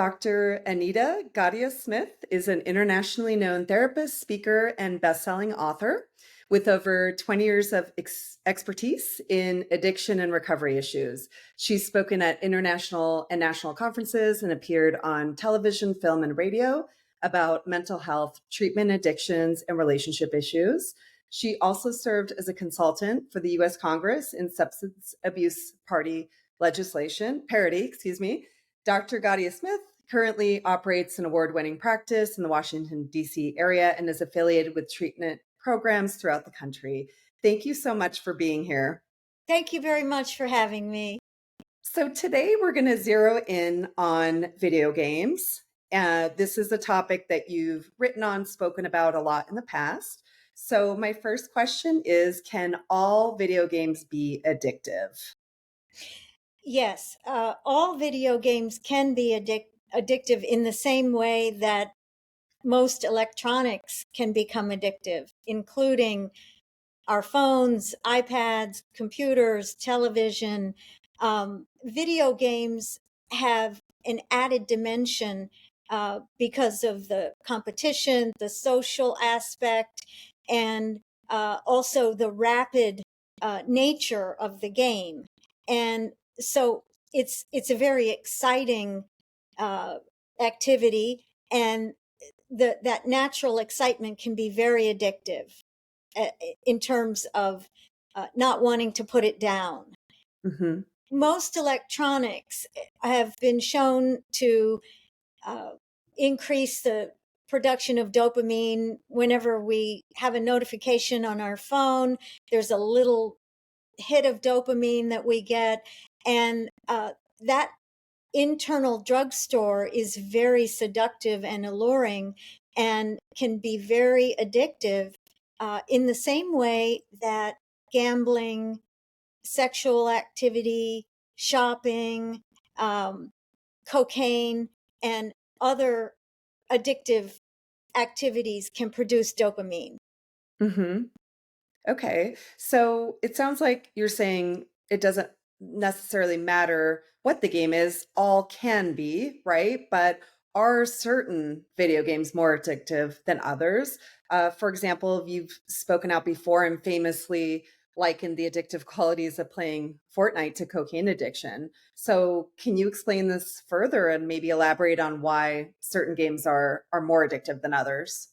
Dr. Anita Gadhia-Smith is an internationally known therapist, speaker, and best-selling author with over 20 years of expertise in addiction and recovery issues. She's spoken at international and national conferences and appeared on television, film, and radio about mental health, treatment, addictions, and relationship issues. She also served as a consultant for the U.S. Congress in substance abuse parity. Dr. Gadhia-Smith currently operates an award-winning practice in the Washington, D.C. area and is affiliated with treatment programs throughout the country. Thank you so much for being here. Thank you very much for having me. So today we're going to zero in on video games. This is a topic that you've written on, spoken about a lot in the past. So my first question is, can all video games be addictive? Yes, all video games can be addictive in the same way that most electronics can become addictive, including our phones, iPads, computers, television. Video games have an added dimension because of the competition, the social aspect, and also the rapid nature of the game. And so it's a very exciting activity, and that natural excitement can be very addictive in terms of not wanting to put it down. Mm-hmm. Most electronics have been shown to increase the production of dopamine. Whenever we have a notification on our phone, there's a little hit of dopamine that we get, and that internal drugstore is very seductive and alluring and can be very addictive in the same way that gambling, sexual activity, shopping, cocaine, and other addictive activities can produce dopamine. Mm-hmm. Okay. So it sounds like you're saying it doesn't necessarily matter what the game is, all can be, right? But are certain video games more addictive than others? For example, you've spoken out before and famously likened the addictive qualities of playing Fortnite to cocaine addiction. So can you explain this further and maybe elaborate on why certain games are more addictive than others?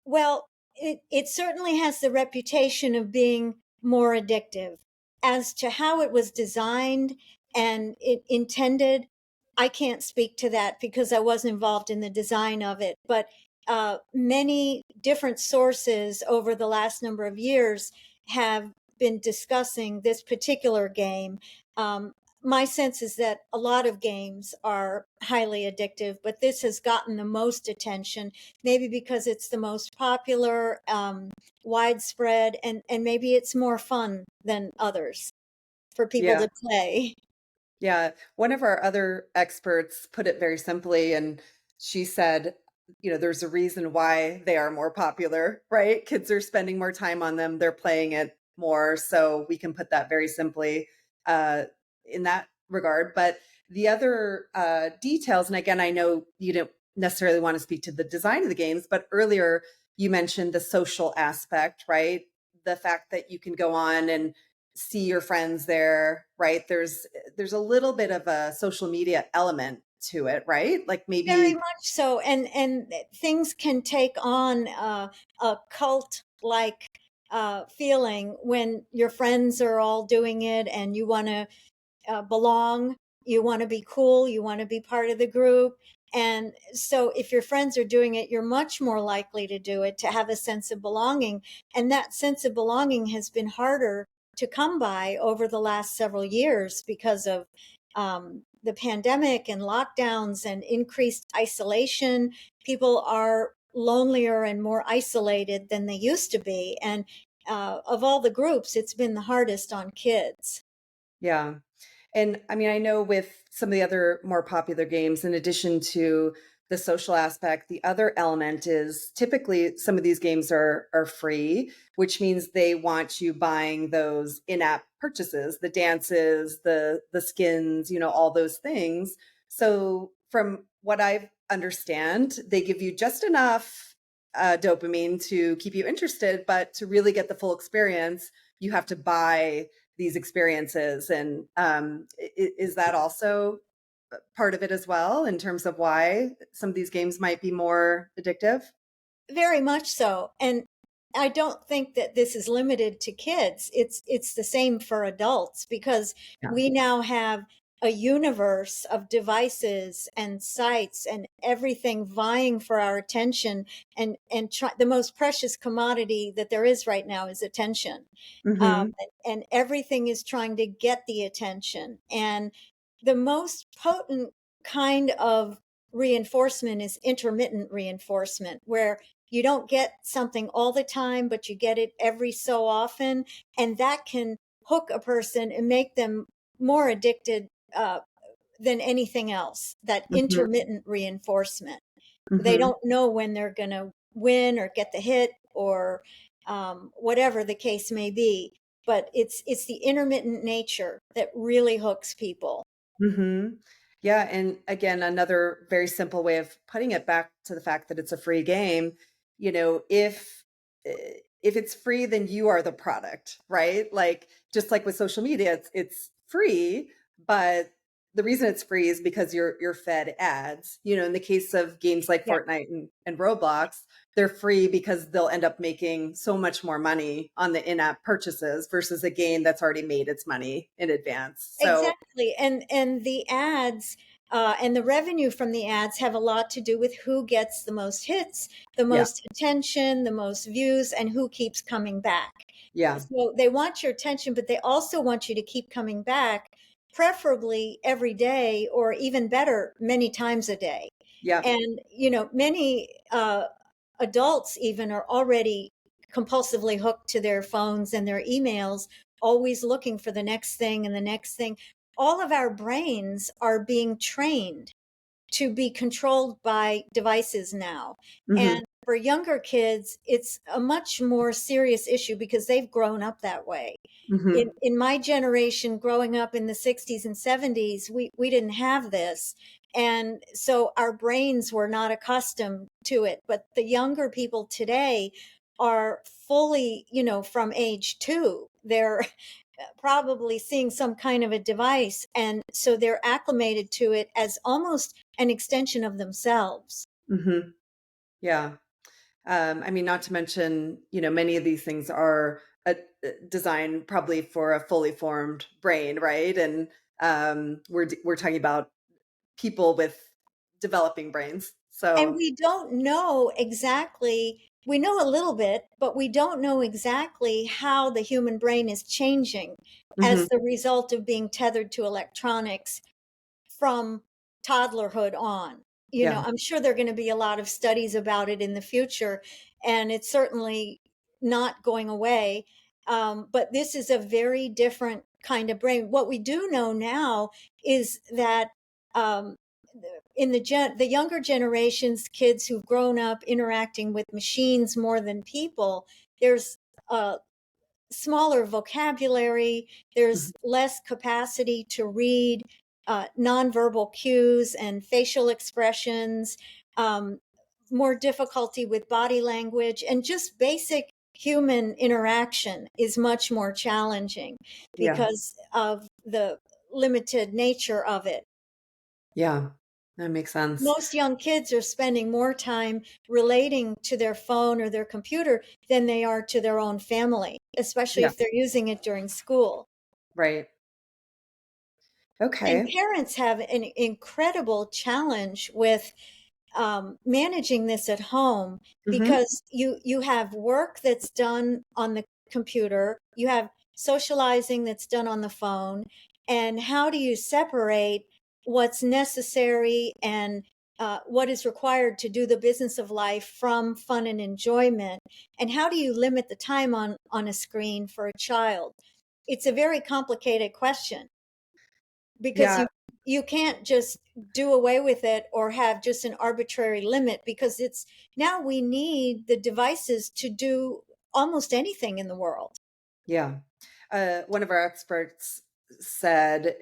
Well, it certainly has the reputation of being more addictive. As to how it was designed and it intended, I can't speak to that because I wasn't involved in the design of it. But many different sources over the last number of years have been discussing this particular game. My sense is that a lot of games are highly addictive, but this has gotten the most attention, maybe because it's the most popular, widespread, and maybe it's more fun than others for people Yeah. to play. Yeah, one of our other experts put it very simply, and she said, there's a reason why they are more popular, right? Kids are spending more time on them, they're playing it more. So we can put that very simply uh, in that regard. But the other details, and again, I know you didn't necessarily want to speak to the design of the games, but earlier you mentioned the social aspect, right? The fact that you can go on and see your friends there, right? There's a little bit of a social media element to it, right? Like Very maybe, much so, and things can take on a cult like feeling when your friends are all doing it, and you want to belong, you want to be cool, you want to be part of the group. And so if your friends are doing it, you're much more likely to do it, to have a sense of belonging. And that sense of belonging has been harder to come by over the last several years because of the pandemic and lockdowns and increased isolation. People are lonelier and more isolated than they used to be. And of all the groups, it's been the hardest on kids. yeah. And I mean, I know with some of the other more popular games, in addition to the social aspect, the other element is typically some of these games are free, which means they want you buying those in-app purchases, the dances, the skins, all those things. So from what I understand, they give you just enough dopamine to keep you interested, but to really get the full experience, you have to buy these experiences. And is that also part of it as well in terms of why some of these games might be more addictive? Very much so. And I don't think that this is limited to kids. It's the same for adults because Yeah. we now have a universe of devices and sites and everything vying for our attention, and the most precious commodity that there is right now is attention. Hmm. And everything is trying to get the attention. And the most potent kind of reinforcement is intermittent reinforcement, where you don't get something all the time, but you get it every so often. And that can hook a person and make them more addicted than anything else, that Hmm. intermittent reinforcement. They Hmm. don't know when they're going to win or get the hit or whatever the case may be. But it's the intermittent nature that really hooks people. Hmm. Yeah. And again, another very simple way of putting it back to the fact that it's a free game, if it's free, then you are the product, right? Like just like with social media, it's free, but the reason it's free is because you're fed ads. In the case of games like Yeah, Fortnite and Roblox, they're free because they'll end up making so much more money on the in-app purchases versus a game that's already made its money in advance. So exactly. And the ads and the revenue from the ads have a lot to do with who gets the most hits, the yeah, most attention, the most views, and who keeps coming back. yeah, So they want your attention, but they also want you to keep coming back, preferably every day, or even better, many times a day. yeah. And, many adults even are already compulsively hooked to their phones and their emails, always looking for the next thing and the next thing. All of our brains are being trained to be controlled by devices now. Hmm. And for younger kids, it's a much more serious issue because they've grown up that way. Hmm. In my generation, growing up in the 60s and 70s, we didn't have this. And so our brains were not accustomed to it. But the younger people today are fully, from age 2. They're probably seeing some kind of a device. And so they're acclimated to it as almost an extension of themselves. Hmm. Yeah. I mean, not to mention, many of these things are designed probably for a fully formed brain, right? And we're talking about people with developing brains. And So, we don't know exactly, we know a little bit, but we don't know exactly how the human brain is changing mhm, as the result of being tethered to electronics from toddlerhood on. yeah, I'm sure there are going to be a lot of studies about it in the future, and it's certainly not going away. But this is a very different kind of brain. What we do know now is that um, in the younger generations, kids who've grown up interacting with machines more than people, there's a smaller vocabulary, mhm, there's less capacity to read nonverbal cues and facial expressions, um, more difficulty with body language, and just basic human interaction is much more challenging yeah, because of the limited nature of it. yeah. That makes sense. Most young kids are spending more time relating to their phone or their computer than they are to their own family, especially Yeah, if they're using it during school. right. And Okay. parents have an incredible challenge with managing this at home Hmm. because you have work that's done on the computer, you have socializing that's done on the phone, and how do you separate what's necessary and what is required to do the business of life from fun and enjoyment, and how do you limit the time on a screen for a child? It's a very complicated question because Yeah, you can't just do away with it or have just an arbitrary limit, because it's now we need the devices to do almost anything in the world. yeah. One of our experts said,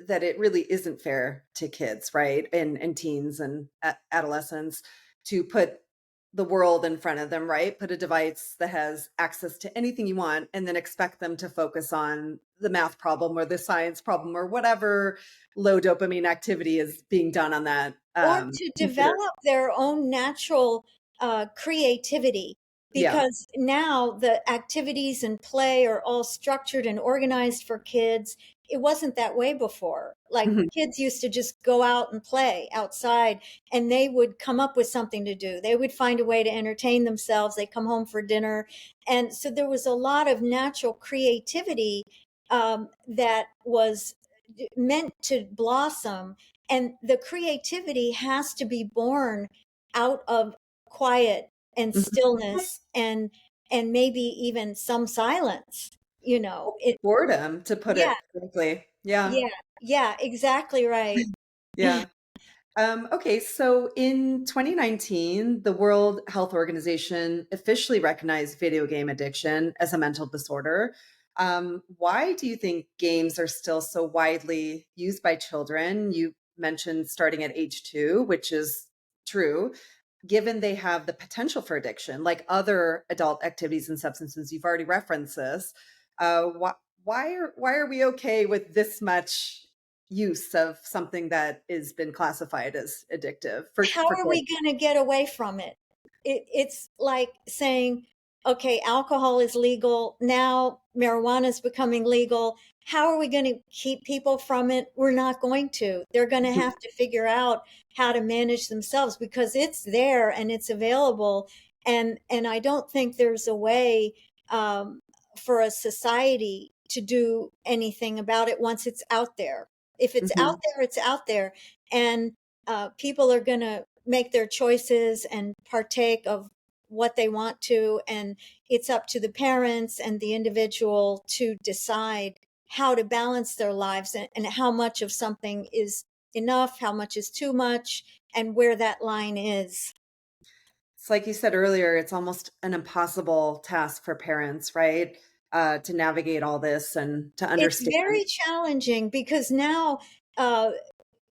that it really isn't fair to kids, right? And teens and adolescents to put the world in front of them, right? Put a device that has access to anything you want and then expect them to focus on the math problem or the science problem or whatever low dopamine activity is being done on that Or to computer. develop their own natural creativity, Yeah. because now the activities and play are all structured and organized for kids. It wasn't that way before. Like, Mhm. kids used to just go out and play outside, and they would come up with something to do. They would find a way to entertain themselves. They come home for dinner. And so there was a lot of natural creativity that was meant to blossom, and the creativity has to be born out of quiet and Mhm. stillness, and maybe even some silence, it. Boredom, to put Yeah, it frankly. Yeah. yeah, yeah, exactly right. Yeah. Okay, so in 2019, the World Health Organization officially recognized video game addiction as a mental disorder. Why do you think games are still so widely used by children? You mentioned starting at age 2, which is true, given they have the potential for addiction, like other adult activities and substances. You've already referenced this. Why are we okay with this much use of something that has been classified as addictive How for are we kids? going to get away from it? It's like saying, okay, alcohol is legal. Now marijuana is becoming legal. How are we going to keep people from it? We're not going to. They're going to Mhm, have to figure out how to manage themselves, because it's there and it's available. And I don't think there's a way um, for a society to do anything about it once it's out there. If it's out mhm. there, it's out there. And people are going to make their choices and partake of what they want to. And it's up to the parents and the individual to decide how to balance their lives, and how much of something is enough, how much is too much, and where that line is. It's like you said earlier, it's almost an impossible task for parents, right? To navigate all this and to It's understand. very challenging, because now uh,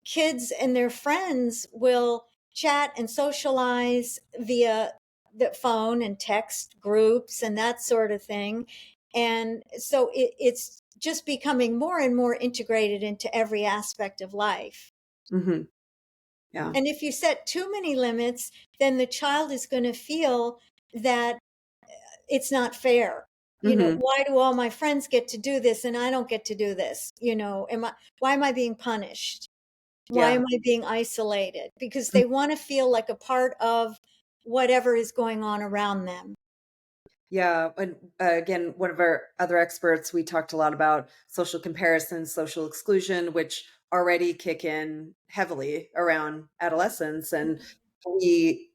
kids and their friends will chat and socialize via the phone and text groups and that sort of thing. And so it's just becoming more and more integrated into every aspect of life. Hmm. Yeah. And if you set too many limits, then the child is going to feel that it's not fair. Hmm. Why do all my friends get to do this and I don't get to do this? Why am I being punished? Why Yeah. am I being isolated? Because they want to feel like a part of whatever is going on around them. Yeah, and again, one of our other experts, we talked a lot about social comparison, social exclusion, which already kick in heavily around adolescence. And we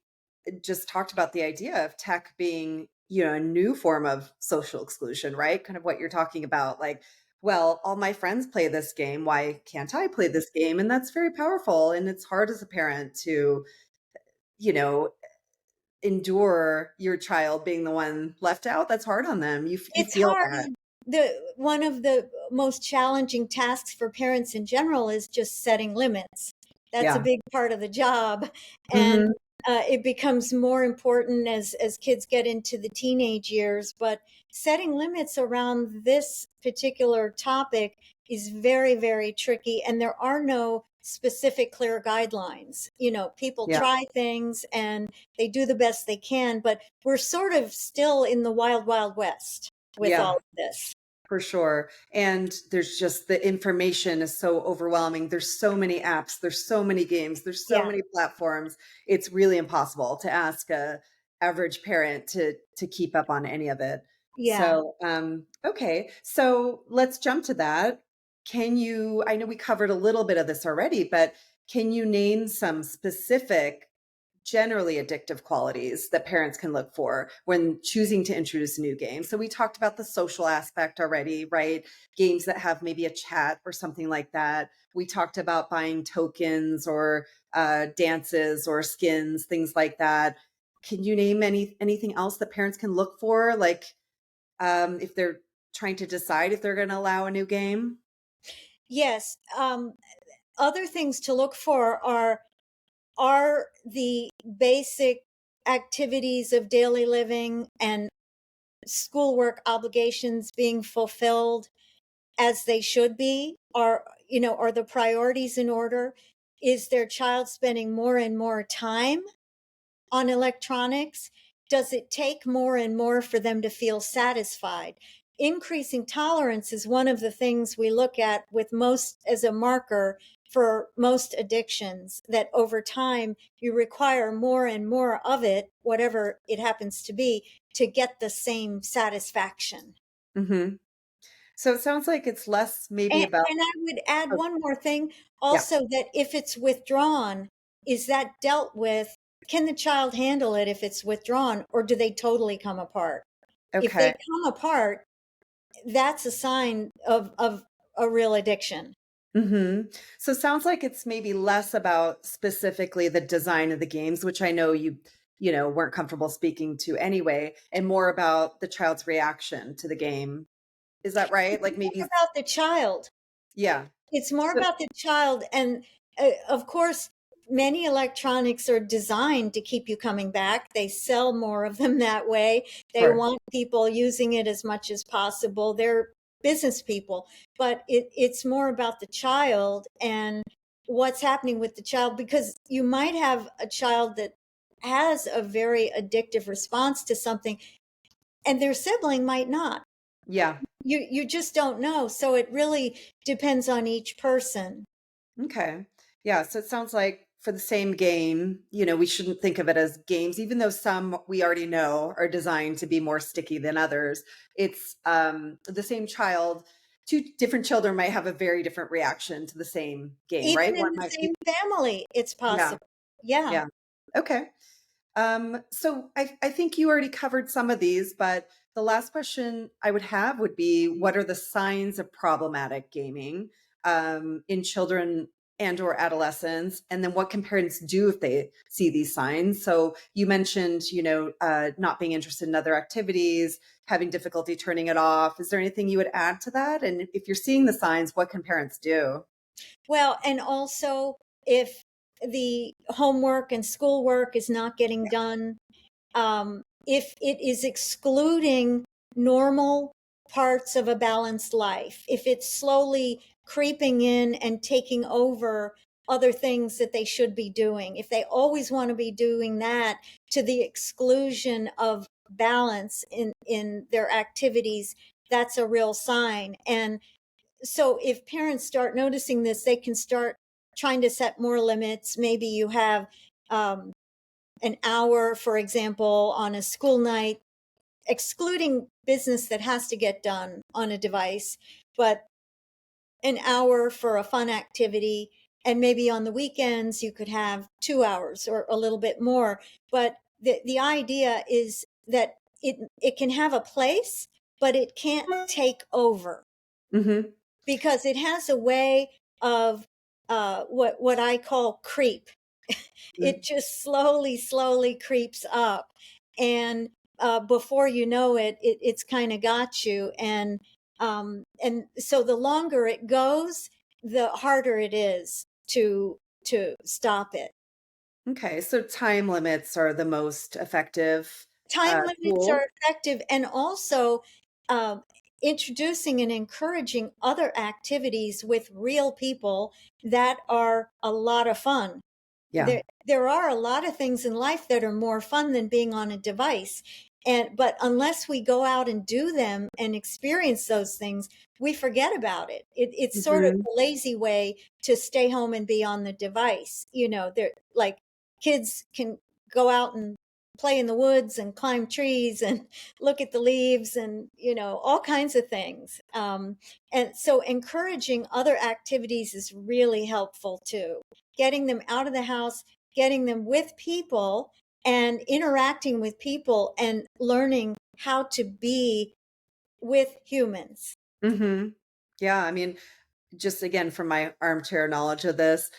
just talked about the idea of tech being, a new form of social exclusion, right? Kind of what you're talking about. Like, well, all my friends play this game. Why can't I play this game? And that's very powerful. And it's hard as a parent to, you know, endure your child being the one left out. That's hard on them. You It's feel hard. that. One of the most challenging tasks for parents in general is just setting limits. That's a Yeah. big part of the job. And Mhm. it becomes more important as kids get into the teenage years. But setting limits around this particular topic is very, very tricky. And there are no specific, clear guidelines. People Yeah. try things and they do the best they can, but we're sort of still in the wild, wild west with Yeah, all of this. for sure. And there's just the information is so overwhelming. There's so many apps, there's so many games, there's so Yeah, many platforms. It's really impossible to ask a average parent to keep up on any of it. yeah. So, okay. So let's jump to that. I know we covered a little bit of this already, but can you name some specific generally addictive qualities that parents can look for when choosing to introduce a new game? So we talked about the social aspect already, right? Games that have maybe a chat or something like that. We talked about buying tokens or dances or skins, things like that. Can you name anything else that parents can look for, like if they're trying to decide if they're going to allow a new game? Yes. Other things to look for are the basic activities of daily living and schoolwork obligations being fulfilled as they should be? Are the priorities in order? Is their child spending more and more time on electronics? Does it take more and more for them to feel satisfied? Increasing tolerance is one of the things we look at with most as a marker for most addictions, that over time you require more and more of it, whatever it happens to be, to get the same satisfaction. Hmm. So it sounds like it's less maybe And, about, and I would add oh, one more thing yeah, also, that if it's withdrawn, is that dealt with? Can the child handle it if it's withdrawn, or do they totally come apart? If okay. they come apart, that's a sign of a real addiction. Hmm. So it sounds like it's maybe less about specifically the design of the games, which I know you weren't comfortable speaking to anyway, and more about the child's reaction to the game. Is that right? It's Like more maybe, about the child. yeah. It's more So, about the child. And of course, many electronics are designed to keep you coming back. They sell more of them that way. They sure. want people using it as much as possible. They're business people, but it's more about the child and what's happening with the child, because you might have a child that has a very addictive response to something and their sibling might not. Yeah. You just don't know. So it really depends on each person. Okay. Yeah. So it sounds like for the same game, we shouldn't think of it as games, even though some we already know are designed to be more sticky than others. It's the same child. Two different children might have a very different reaction to the same game, Even right? in One the might be, same family, it's yeah, possible. Yeah. yeah. Okay. So I think you already covered some of these, but the last question I would have would be, what are the signs of problematic gaming in children and or adolescents? And then what can parents do if they see these signs? So you mentioned, not being interested in other activities, having difficulty turning it off. Is there anything you would add to that? And if you're seeing the signs, what can parents do? Well, and also if the homework and schoolwork is not getting done, if it is excluding normal parts of a balanced life, if it's slowly creeping in and taking over other things that they should be doing, if they always want to be doing that to the exclusion of balance in their activities, that's a real sign. And so if parents start noticing this, they can start trying to set more limits. Maybe you have um, an hour, for example, on a school night, excluding business that has to get done on a device, but an hour for a fun activity. And maybe on the weekends, you could have 2 hours or a little bit more. But the idea is that it can have a place, but it can't take over, Hmm. because it has a way of what I call creep. It just slowly creeps up, and before you know it, it's kind of got you. And so the longer it goes, the harder it is to stop it. Okay. So time limits are the most effective Time limits tool. are effective, and also um, introducing and encouraging other activities with real people that are a lot of fun. Yeah. There are a lot of things in life that are more fun than being on a device, but unless we go out and do them and experience those things, we forget about it's sort of Hmm. a lazy way to stay home and be on the device. They're like, kids can go out and play in the woods and climb trees and look at the leaves and all kinds of things. And so encouraging other activities is really helpful too, getting them out of the house, getting them with people and interacting with people and learning how to be with humans. Hmm. Yeah. I mean, just again, from my armchair knowledge of this,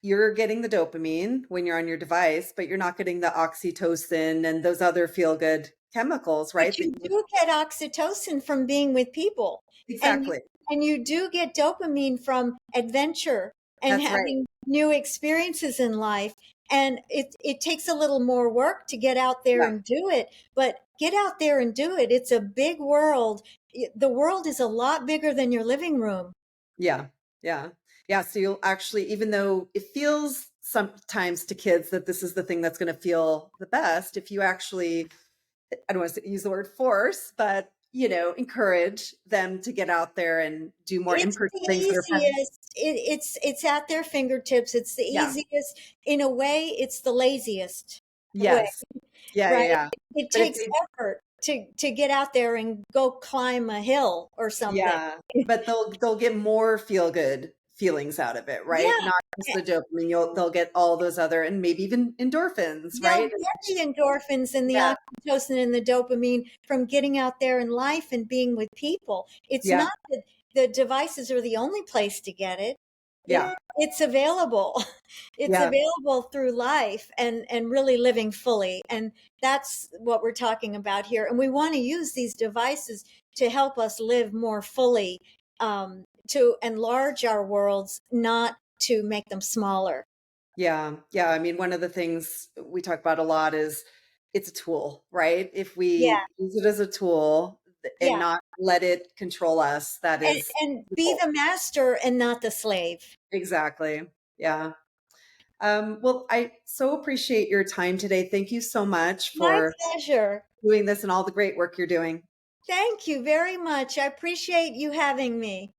you're getting the dopamine when you're on your device, but you're not getting the oxytocin and those other feel good chemicals, right? But you do get oxytocin from being with people, and Exactly. and you do get dopamine from adventure and That's right. having new experiences in life. And it takes a little more work to get out there Yeah. and do it, but get out there and do it. It's a big world. The world is a lot bigger than your living room. Yeah. Yeah. Yeah. So you'll actually, even though it feels sometimes to kids that this is the thing that's going to feel the best, if you actually, I don't want to use the word force, but encourage them to get out there and do more It's in-person the things that are fun. easiest. It's at their fingertips. It's the Yeah. easiest. In a way, it's the laziest way, Yes. Yeah. Yeah. right? Yeah. It But it's takes effort to get out there and go climb a hill or something. yeah, but they'll get more feel good feelings out of it, right? Yeah, Not just the dopamine. They'll get all those other and maybe even endorphins, they'll right? get the endorphins and the Yeah. oxytocin and the dopamine from getting out there in life and being with people. It's Yeah. not that the devices are the only place to get it. Yeah. It's available. It's Yeah. available through life and really living fully. And that's what we're talking about here. And we want to use these devices to help us live more fully, to enlarge our worlds, not to make them smaller. Yeah. Yeah. I mean, one of the things we talk about a lot is it's a tool, right? If Yeah, we use it as a tool and yeah. not let it control us, that And is and the be goal. the master and not the slave. Exactly. Yeah. Well, I so appreciate your time today. Thank you so much My for pleasure. doing this and all the great work you're doing. Thank you very much. I appreciate you having me.